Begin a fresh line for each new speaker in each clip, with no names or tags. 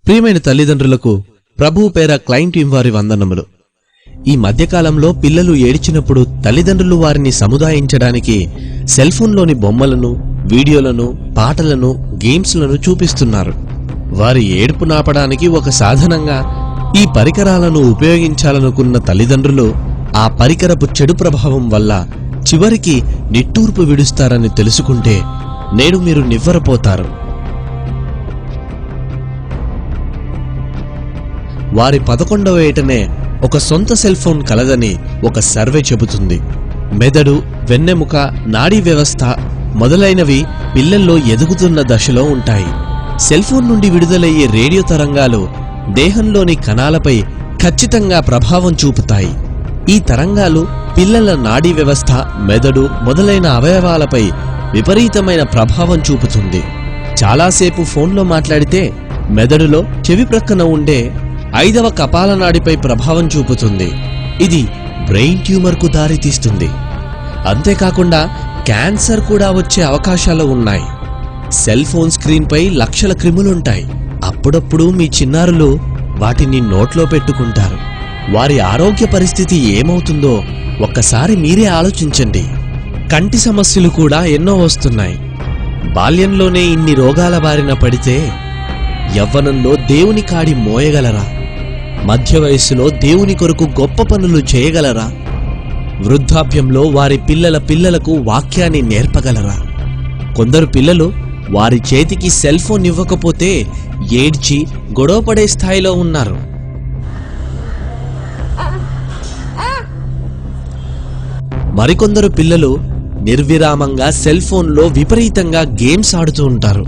ప్రియమైన తల్లిదండ్రులకు ప్రభువు పేర క్లైంట్ టీం వారి వందనములు. ఈ మధ్యకాలంలో పిల్లలు ఏడ్చినప్పుడు తల్లిదండ్రులు వారిని సముదాయించడానికి సెల్ఫోన్లోని బొమ్మలను, వీడియోలను, పాటలను, గేమ్స్లను చూపిస్తున్నారు. వారి ఏడుపు నాపడానికి ఒక సాధనంగా ఈ పరికరాలను ఉపయోగించాలనుకున్న తల్లిదండ్రులు ఆ పరికరపు చెడు ప్రభావం వల్ల చివరికి నిట్టూర్పు విడుస్తారని తెలుసుకుంటే నేడు మీరు నివ్వరపోతారు. వారి 11వ ఏటనే ఒక సొంత సెల్ ఫోన్ కలదని ఒక సర్వే చెబుతుంది. మెదడు, వెన్నెముక, నాడీ వ్యవస్థ మొదలైనవి పిల్లల్లో ఎదుగుతున్న దశలో ఉంటాయి. సెల్ ఫోన్ నుండి విడుదలయ్యే రేడియో తరంగాలు దేహంలోని కణాలపై ఖచ్చితంగా ప్రభావం చూపుతాయి. ఈ తరంగాలు పిల్లల నాడీ వ్యవస్థ, మెదడు మొదలైన అవయవాలపై విపరీతమైన ప్రభావం చూపుతుంది. చాలాసేపు ఫోన్లో మాట్లాడితే మెదడులో చెవి ప్రక్కన ఉండే 5వ కపాలనాడిపై ప్రభావం చూపుతుంది. ఇది బ్రెయిన్ ట్యూమర్కు దారితీస్తుంది. అంతేకాకుండా క్యాన్సర్ కూడా వచ్చే అవకాశాలు ఉన్నాయి. సెల్ ఫోన్ స్క్రీన్పై లక్షల క్రిములుంటాయి. అప్పుడప్పుడు మీ చిన్నారులు వాటిని నోట్లో పెట్టుకుంటారు. వారి ఆరోగ్య పరిస్థితి ఏమవుతుందో ఒక్కసారి మీరే ఆలోచించండి. కంటి సమస్యలు కూడా ఎన్నో వస్తున్నాయి. బాల్యంలోనే ఇన్ని రోగాల బారిన పడితే యవ్వనంలో దేవుని కాడి మోయగలరా? మధ్య వయస్సులో దేవుని కొరకు గొప్ప పనులు చేయగలరా? వృద్ధాప్యంలో వారి పిల్లలకు వాక్యాన్ని నేర్పగలరా? కొందరు పిల్లలు వారి చేతికి సెల్ ఫోన్ ఇవ్వకపోతే ఏడ్చి గొడవపడే స్థాయిలో ఉన్నారు. మరికొందరు పిల్లలు నిర్విరామంగా సెల్ ఫోన్లో విపరీతంగా గేమ్స్ ఆడుతూ ఉంటారు.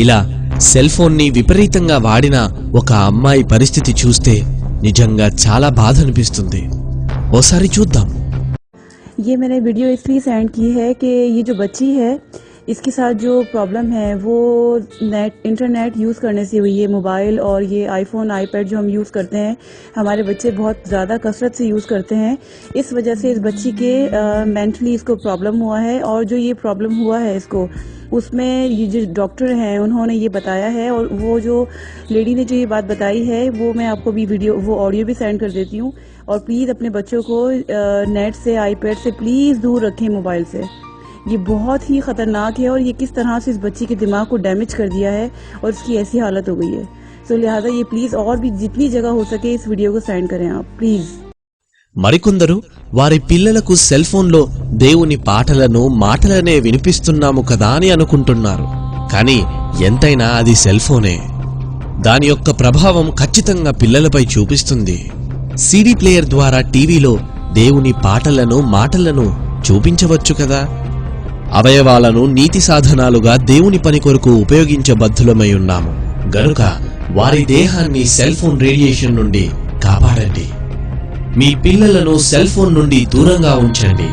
ఇలా సెల్ ఫోన్ని విపరీతంగా వాడిన ఒక అమ్మాయి పరిస్థితి చూస్తే నిజంగా చాలా బాధ అనిపిస్తుంది. ఓసారి చూద్దాం.
ये मैंने वीडियो इसलिए सेंड की है कि ये जो बच्ची है इसके साथ जो प्रॉब्लम है वो इंटरनेट यूज़ करने से हुई है। मोबाइल और ये आईफोन, आईपैड जो हम यूज़ करते हैं, हमारे बच्चे बहुत ज़्यादा कसरत से यूज़ करते हैं। इस वजह से इस बच्ची के मेंटली इसको प्रॉब्लम हुआ है। और जो ये प्रॉब्लम हुआ है इसको, उसमें ये जो डॉक्टर हैं उन्होंने ये बताया है, और वो जो लेडी ने जो ये बात बताई है वो मैं आपको भी वो ऑडियो भी सेंड कर देती हूँ। और प्लीज़ अपने बच्चों को नेट से, आईपैड से प्लीज़ दूर रखें, मोबाइल से। ये बहुत ही ख़तरनाक है और ये किस तरह से इस बच्ची के दिमाग को डैमेज कर दिया है और इसकी ऐसी हालत हो गई है। सो लिहाजा ये प्लीज़ और भी जितनी जगह हो सके इस वीडियो को सेंड करें आप प्लीज़।
మరికొందరు వారి పిల్లలకు సెల్ ఫోన్లో దేవుని పాటలను, మాటలనే వినిపిస్తున్నాము కదా అని అనుకుంటున్నారు. కానీ ఎంతైనా అది సెల్ ఫోనే. దాని యొక్క ప్రభావం ఖచ్చితంగా పిల్లలపై చూపిస్తుంది. సీడీ ప్లేయర్ ద్వారా టీవీలో దేవుని పాటలను, మాటలను చూపించవచ్చు కదా. అవయవాలను నీతి సాధనాలుగా దేవుని పని కొరకు ఉపయోగించబద్ధులమై ఉన్నాము గనుక వారి దేహాన్ని సెల్ ఫోన్ రేడియేషన్ నుండి కాపాడండి. మీ పిల్లలను సెల్ ఫోన్ నుండి దూరంగా ఉంచండి.